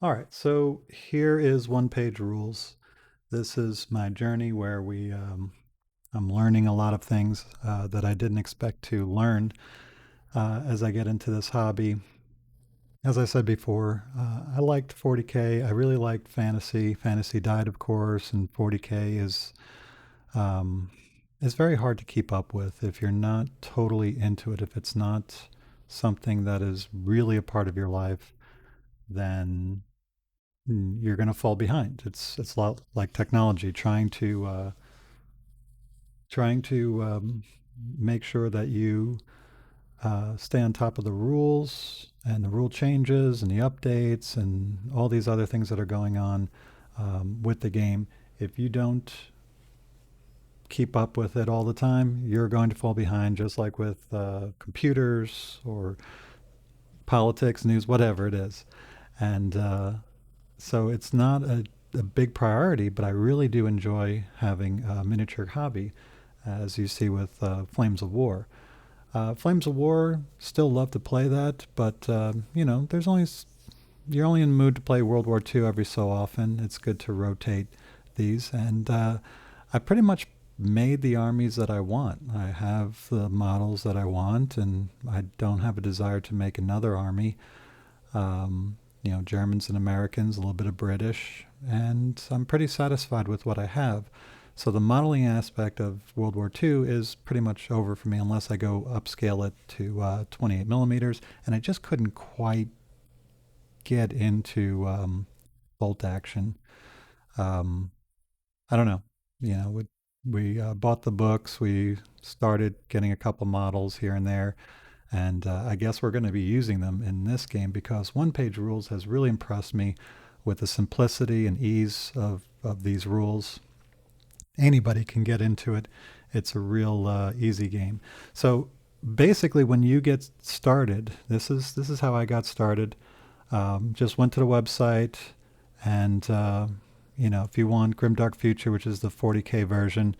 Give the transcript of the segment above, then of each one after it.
All right, so here is one page rules. This is my journey where I'm learning a lot of things that I didn't expect to learn as I get into this hobby. As I said before, I liked 40K. I really liked fantasy. Fantasy died, of course, and 40K um, is very hard to keep up with if you're not totally into it. If it's not something that is really a part of your life, then you're going to fall behind. It's a lot like technology, trying to make sure that you stay on top of the rules and the rule changes and the updates and all these other things that are going on with the game. If you don't keep up with it all the time, you're going to fall behind, just like with computers or politics, news, whatever it is. And so it's not a big priority, but I really do enjoy having a miniature hobby, as you see with Flames of War. Flames of War, still love to play that, but there's only you're only in the mood to play World War II every so often. It's good to rotate these, and I pretty much made the armies that I want. I have the models that I want, and I don't have a desire to make another army. Germans and Americans, a little bit of British, and I'm pretty satisfied with what I have. So the modeling aspect of World War II is pretty much over for me unless I go upscale it to 28 millimeters, and I just couldn't quite get into bolt action. Um, I don't know. We bought the books, we started getting a couple models here and there, and I guess we're going to be using them in this game because one page rules has really impressed me with the simplicity and ease of these rules. Anybody can get into it. It's a real easy game. So basically, when you get started, this is how I got started. Just went to the website, and if you want Grimdark Future, which is the 40K version,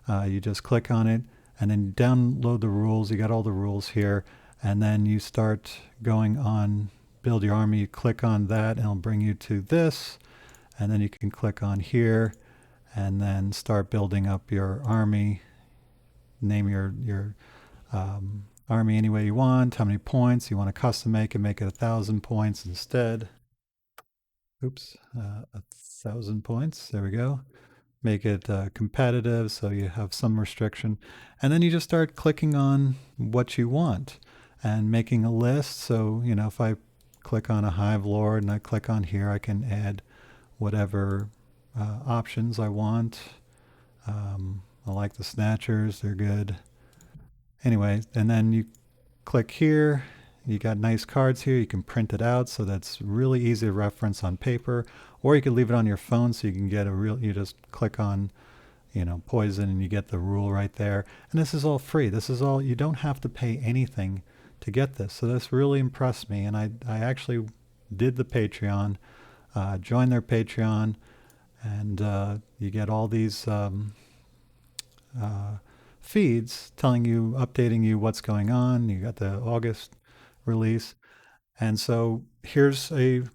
you just click on it, and then download the rules. You got all the rules here, and then you start going on build your army. You click on that, and it'll bring you to this, and then you can click on here, and then start building up your army. Name your army any way you want. How many points you want to custom make it 1,000 points instead. Oops, 1,000 points. There we go. Make it competitive so you have some restriction. And then you just start clicking on what you want and making a list. So, if I click on a Hive Lord and I click on here, I can add whatever options I want. I like the Snatchers, they're good. Anyway, and then you click here. You got nice cards here. You can print it out so that's really easy to reference on paper, or you could leave it on your phone so you can get a real. You just click on, poison, and you get the rule right there. And this is all free. This is all. You don't have to pay anything to get this. So this really impressed me, and I actually did the Patreon, joined their Patreon, and you get all these uh, feeds telling you, updating you what's going on. You got the August release. And so here's an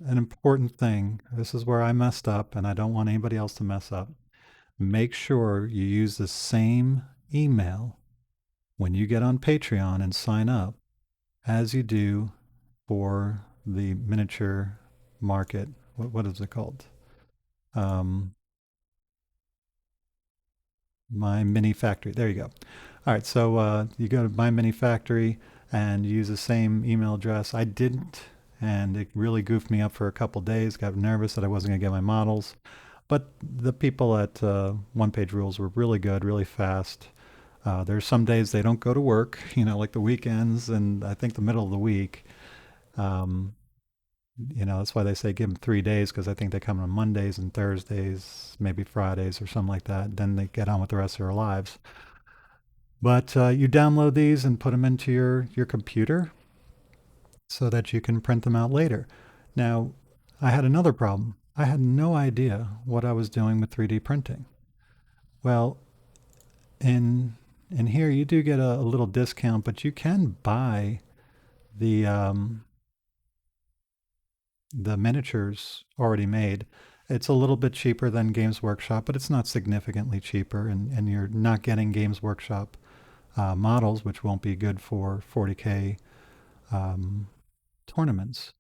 important thing. This is where I messed up, and I don't want anybody else to mess up. Make sure you use the same email when you get on Patreon and sign up as you do for the miniature market. What is it called? Um, My Mini Factory. There you go. All right, so you go to My Mini Factory and use the same email address. I didn't, and it really goofed me up for a couple days. Got nervous that I wasn't going to get my models. But the people at One Page Rules were really good, really fast. There's some days they don't go to work, like the weekends and I think the middle of the week. Um, that's why they say give them 3 days because I think they come on Mondays and Thursdays, maybe Fridays or something like that. Then they get on with the rest of their lives. But you download these and put them into your computer so that you can print them out later. Now, I had another problem. I had no idea what I was doing with 3D printing. Well, in in here you do get a little discount, but you can buy the the miniatures already made. It's a little bit cheaper than Games Workshop, but it's not significantly cheaper, and you're not getting Games Workshop models, which won't be good for 40K um, tournaments.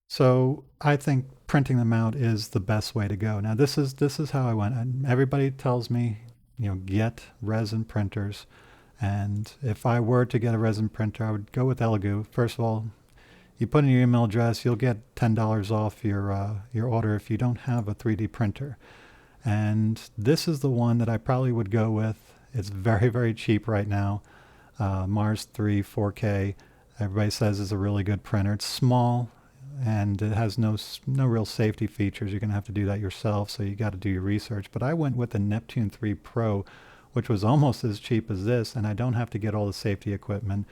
So I think printing them out is the best way to go. Now this is how I went. And everybody tells me, get resin printers. And if I were to get a resin printer, I would go with Elegoo. First of all, you put in your email address, you'll get $10 off your order if you don't have a 3D printer. And this is the one that I probably would go with. It's very, very cheap right now. Mars 3 4K. Everybody says is a really good printer. It's small and it has no real safety features. You're going to have to do that yourself, so you got to do your research. But I went with the Neptune 3 Pro, which was almost as cheap as this, and I don't have to get all the safety equipment.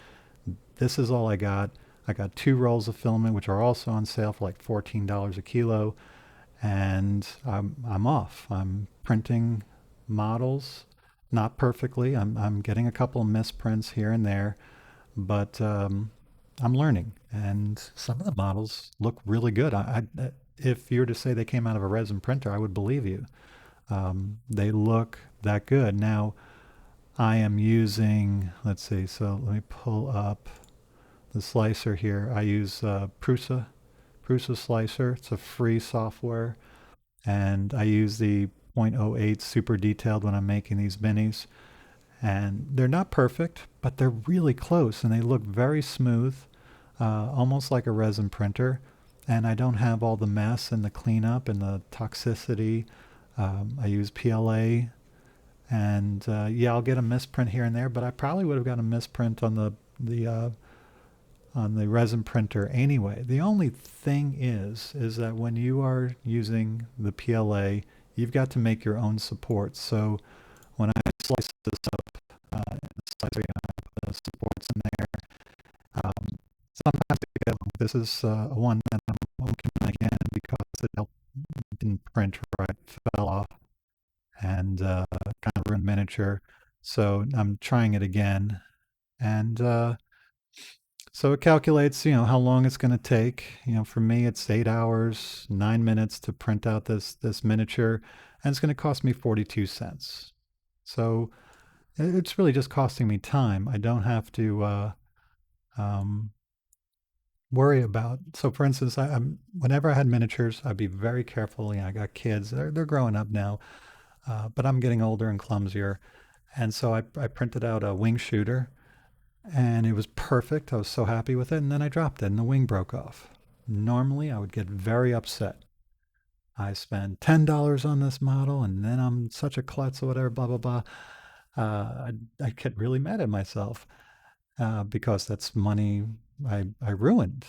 This is all I got. I got 2 rolls of filament, which are also on sale for like $14 a kilo, and I'm off. I'm printing models, not perfectly. I'm getting a couple of misprints here and there, but I'm learning, and some of the models look really good. If you were to say they came out of a resin printer, I would believe you. They look that good. Now, I am using, let's see, so let me pull up the slicer here. I use Prusa Slicer. It's a free software, and I use the zero point zero 0.08 super detailed when I'm making these minis. And they're not perfect, but they're really close, and they look very smooth, almost like a resin printer. And I don't have all the mess and the cleanup and the toxicity. I use PLA, and yeah, I'll get a misprint here and there, but I probably would have got a misprint on the resin printer anyway. The only thing is that when you are using the PLA, you've got to make your own supports. So when I slice this up, slicer, the supports in there, sometimes I get, this is one that I'm looking again because it didn't print right, fell off, and kind of ruined miniature. So I'm trying it again, and so it calculates, how long it's going to take. For me, it's 8 hours, 9 minutes to print out this miniature, and it's going to cost me 42 cents. So it's really just costing me time. I don't have to um, worry about. So, for instance, whenever I had miniatures, I'd be very careful. I got kids; they're growing up now, but I'm getting older and clumsier, and so I printed out a wing shooter, and it was perfect. I was so happy with it, and then I dropped it, and the wing broke off. Normally, I would get very upset. I spent $10 on this model, and then I'm such a klutz or whatever, blah blah blah. I get really mad at myself because that's money I ruined,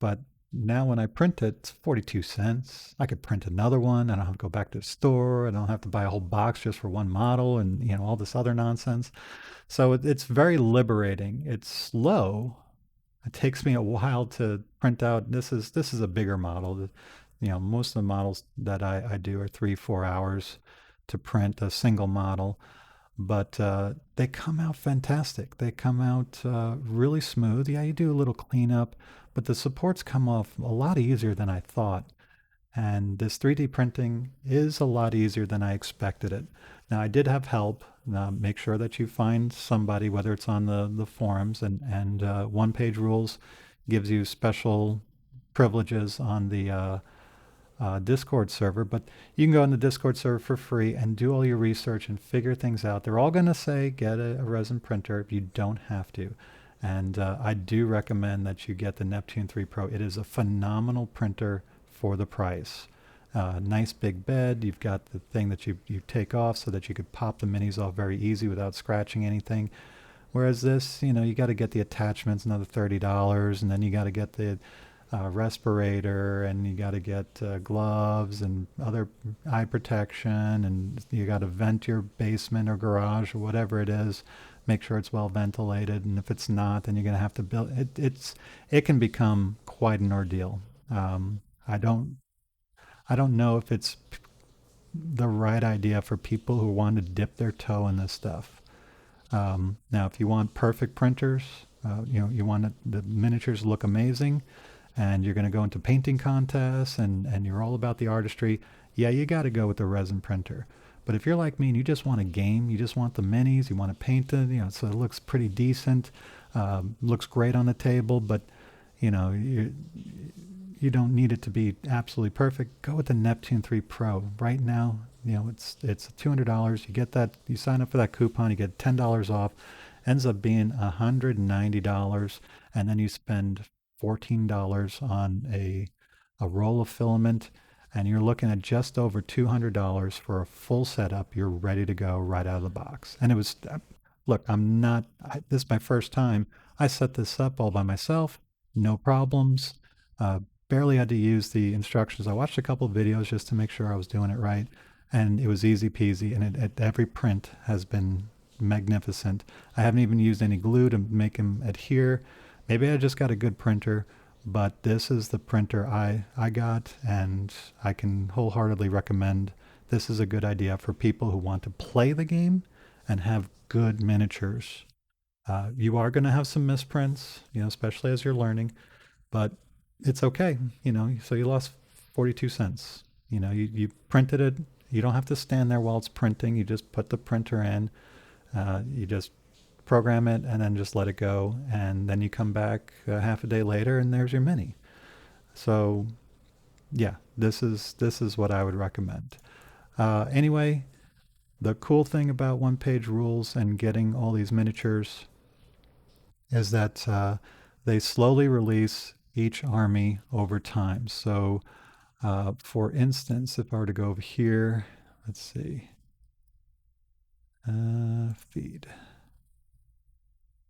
But now when I print it, it's 42 cents. I could print another one. I don't have to go back to the store. I don't have to buy a whole box just for one model and, all this other nonsense. So it's very liberating. It's slow. It takes me a while to print out. This is a bigger model. Most of the models that I do are 3 4 hours to print a single model, but they come out fantastic. They come out really smooth. Yeah, you do a little cleanup, but the supports come off a lot easier than I thought. And this 3D printing is a lot easier than I expected it. Now, I did have help. Make sure that you find somebody, whether it's on the forums, and One Page Rules gives you special privileges on the Discord server, but you can go on the Discord server for free and do all your research and figure things out. They're all going to say get a resin printer. You don't have to. And I do recommend that you get the Neptune 3 Pro. It is a phenomenal printer for the price. Nice big bed. You've got the thing that you take off so that you could pop the minis off very easy without scratching anything. Whereas this, you got to get the attachments, another $30, and then you got to get the respirator, and you got to get gloves and other eye protection, and you got to vent your basement or garage or whatever it is. Make sure it's well ventilated, and if it's not, then you're going to have to build it. It can become quite an ordeal. I don't know if it's the right idea for people who want to dip their toe in this stuff. Now, if you want perfect printers, you want the miniatures look amazing, and you're going to go into painting contests and you're all about the artistry, yeah, you got to go with the resin printer. But if you're like me and you just want a game, you just want the minis, you want to paint it, so it looks pretty decent, looks great on the table, but you know, you don't need it to be absolutely perfect. Go with the Neptune 3 Pro. Right now, it's $200. You get that, you sign up for that coupon, you get $10 off. Ends up being $190, and then you spend $14 on a roll of filament, and you're looking at just over $200 for a full setup. You're ready to go right out of the box. And it was, look, this is my first time. I set this up all by myself, no problems. Uh, Barely had to use the instructions. I watched a couple of videos just to make sure I was doing it right, and it was easy peasy. And every print has been magnificent. I haven't even used any glue to make them adhere. Maybe I just got a good printer, but this is the printer I got, and I can wholeheartedly recommend. This is a good idea for people who want to play the game and have good miniatures. You are going to have some misprints, especially as you're learning, but it's okay. So you lost 42 cents. You printed it. You don't have to stand there while it's printing. You just put the printer in, you just program it and then just let it go. And then you come back half a day later and there's your mini. So yeah, this is what I would recommend. Anyway, the cool thing about one page rules and getting all these miniatures is that they slowly release each army over time. So for instance, if I were to go over here, let's see, feed.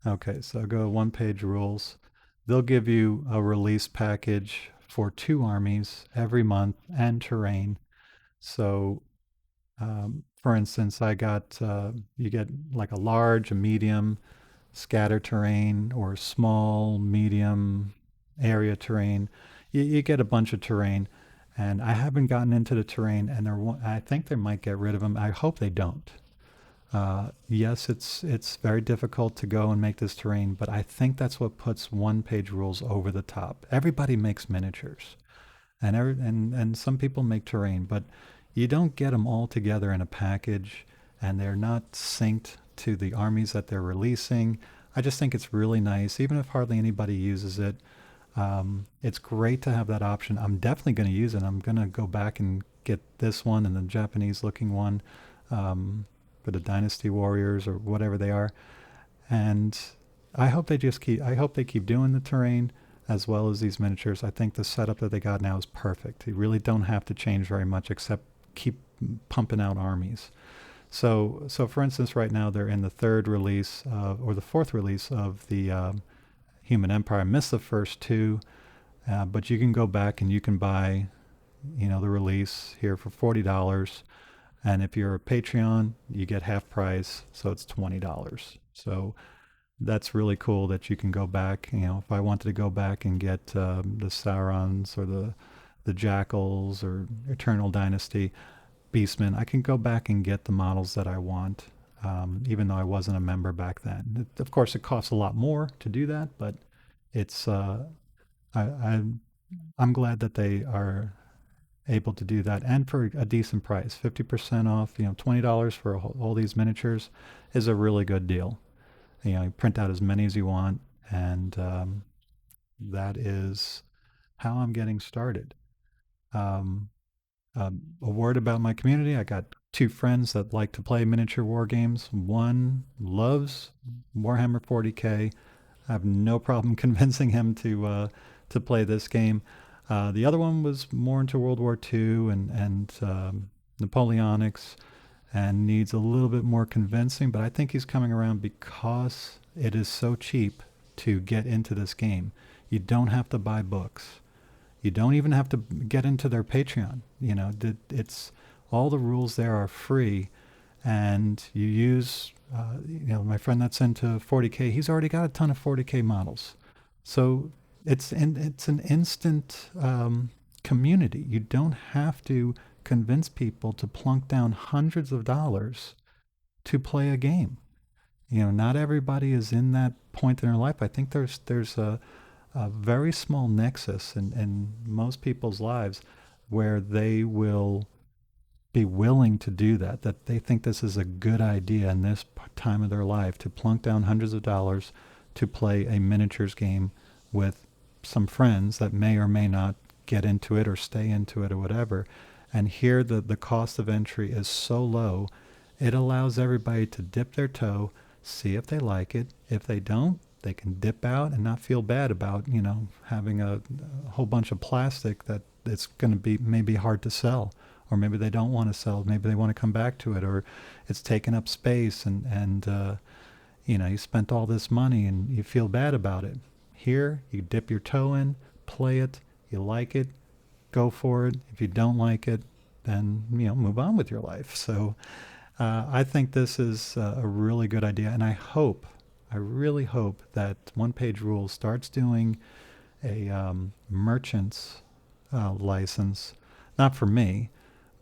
Okay, so I'll go one page rules. They'll give you a release package for 2 armies every month and terrain. So for instance, you get like a large, a medium, scatter terrain, or small, medium, area terrain. You get a bunch of terrain, and I haven't gotten into the terrain, and I think they might get rid of them. I hope they don't. Yes, it's very difficult to go and make this terrain, but I think that's what puts one page rules over the top. Everybody makes miniatures, and some people make terrain, but you don't get them all together in a package, and they're not synced to the armies that they're releasing. I just think it's really nice, even if hardly anybody uses it. It's great to have that option. I'm definitely going to use it. I'm going to go back and get this one and the Japanese looking one for the Dynasty Warriors or whatever they are. And I hope they keep doing the terrain as well as these miniatures. I think the setup that they got now is perfect. You really don't have to change very much except keep pumping out armies. So for instance, right now they're in the third release or the fourth release of the Human Empire. I missed the first 2, but you can go back and you can buy, the release here for $40. And if you're a Patreon, you get half price, so it's $20. So that's really cool that you can go back. If I wanted to go back and get the Saurons or the Jackals or Eternal Dynasty Beastmen, I can go back and get the models that I want, even though I wasn't a member back then. Of course, it costs a lot more to do that, but it's I'm glad that they are able to do that, and for a decent price, 50% off. $20 for all these miniatures is a really good deal. You print out as many as you want, and that is how I'm getting started. Um, a word about my community. I got 2 friends that like to play miniature war games. One loves Warhammer 40K. I have no problem convincing him to play this game. The other one was more into World War II and Napoleonics, and needs a little bit more convincing, but I think he's coming around because it is so cheap to get into this game. You don't have to buy books. You don't even have to get into their Patreon. It's all the rules there are free, and you use, my friend that's into 40K, he's already got a ton of 40K models. So it's an instant community. You don't have to convince people to plunk down hundreds of dollars to play a game. Not everybody is in that point in their life. I think there's a very small nexus in most people's lives where they will be willing to do that, that they think this is a good idea in this time of their life to plunk down hundreds of dollars to play a miniatures game with some friends that may or may not get into it or stay into it or whatever. And here the cost of entry is so low, it allows everybody to dip their toe, see if they like it. If they don't, they can dip out and not feel bad about, having a whole bunch of plastic that it's going to be maybe hard to sell, or maybe they don't want to sell. Maybe they want to come back to it, or it's taking up space, and you spent all this money and you feel bad about it. Here, you dip your toe in, play it, you like it, go for it. If you don't like it, then move on with your life. So I think this is a really good idea, and I really hope that One Page Rules starts doing a merchant's license, not for me,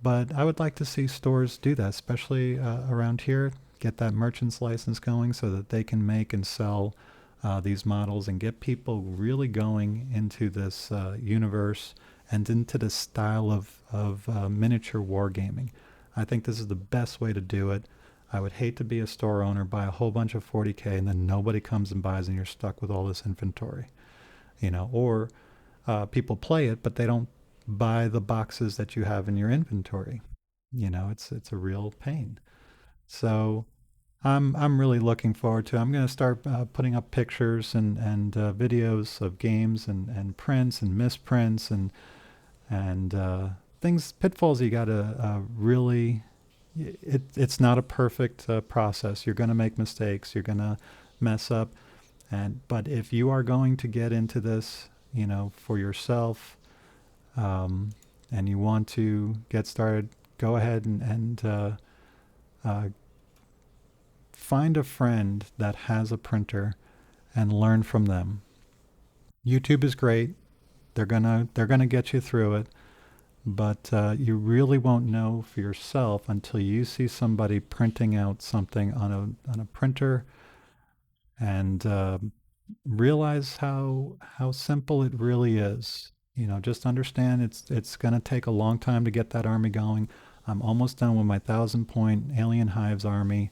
but I would like to see stores do that, especially around here. Get that merchant's license going so that they can make and sell these models and get people really going into this universe and into the style of miniature wargaming. I think this is the best way to do it. I would hate to be a store owner, buy a whole bunch of 40K, and then nobody comes and buys, and you're stuck with all this inventory. Or people play it, but they don't buy the boxes that you have in your inventory. It's a real pain. So I'm really looking forward to it. I'm going to start putting up pictures and videos of games and prints and misprints and things, pitfalls you got to really. It's not a perfect process. You're going to make mistakes. You're going to mess up, but if you are going to get into this, for yourself, and you want to get started, go ahead and uh, find a friend that has a printer and learn from them. YouTube is great. They're gonna get you through it, but you really won't know for yourself until you see somebody printing out something on a printer and realize how simple it really is. Just understand it's going to take a long time to get that army going. I'm almost done with my 1,000 point Alien Hives army.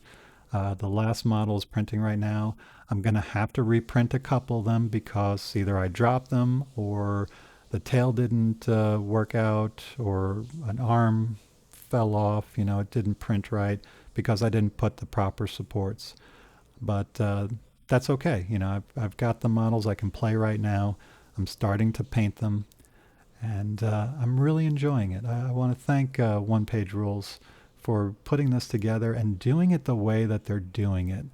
The last model is printing right now. I'm going to have to reprint a couple of them because either I dropped them or the tail didn't work out or an arm fell off. It didn't print right because I didn't put the proper supports. But that's okay. I've got the models I can play right now. I'm starting to paint them, and I'm really enjoying it. I want to thank One Page Rules for putting this together and doing it the way that they're doing it.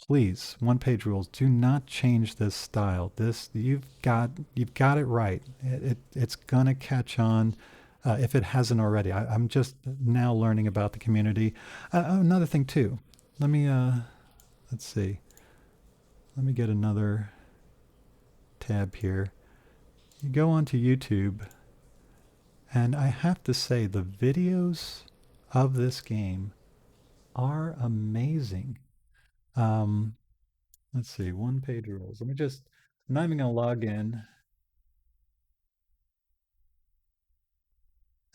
Please, One Page Rules, do not change this style. This you've got it right. It's gonna catch on. If it hasn't already. I'm just now learning about the community. Another thing too. Let me let's see. Let me get another tab here. You go onto YouTube, and I have to say the videos of this game are amazing. Um, let's see, One Page Rules. I'm not even gonna log in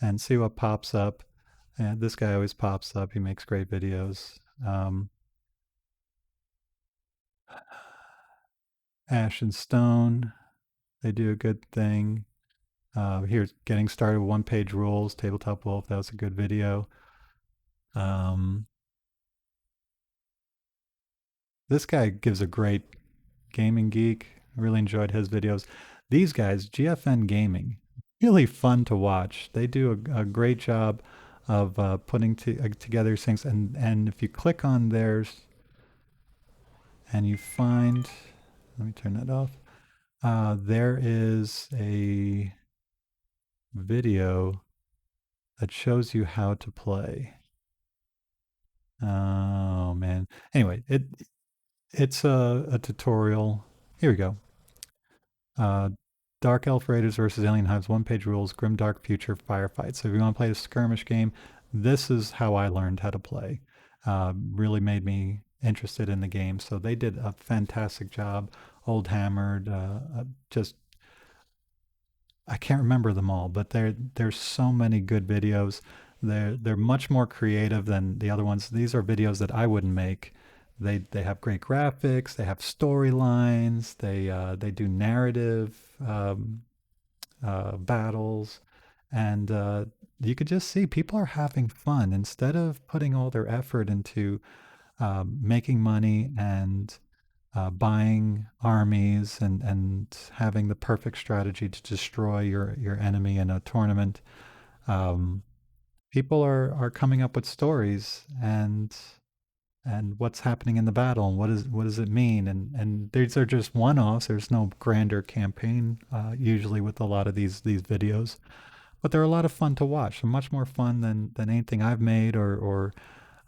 and see what pops up. And this guy always pops up. He makes great videos. Ash and Stone, they do a good thing. Here's getting started with One Page Rules, Tabletop Wolf. That was a good video. Um, this guy gives a great gaming geek. I really enjoyed his videos. These guys, GFN Gaming, really fun to watch. They do a great job of putting together things. And if you click on theirs and you find, let me turn that off. There is a video that shows you how to play. Oh man. Anyway, it's a tutorial. Here we go. Uh, Dark Elf Raiders versus Alien Hives, One Page Rules, Grim Dark Future Firefight. So if you want to play a skirmish game, this is how I learned how to play. Really made me interested in the game. So they did a fantastic job Old Hammered, just I can't remember them all, but there's so many good videos. They're much more creative than the other ones. These are videos that I wouldn't make. They have great graphics. They have storylines. They do narrative battles, and you could just see people are having fun instead of putting all their effort into making money and buying armies and having the perfect strategy to destroy your enemy in a tournament. Um, People are coming up with stories and what's happening in the battle and what does it mean, and these are just one-offs. There's no grander campaign usually with a lot of these videos, but they're a lot of fun to watch. They're much more fun than anything I've made or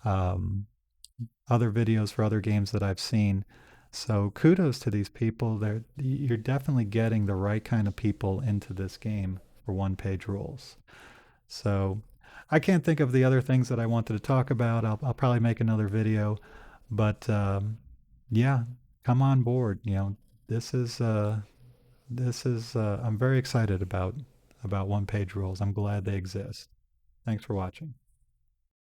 um, other videos for other games that I've seen. So kudos to these people. You're definitely getting the right kind of people into this game for one page rules. So I can't think of the other things that I wanted to talk about. I'll probably make another video, but yeah, come on board. This is I'm very excited about one page rules. I'm glad they exist. Thanks for watching.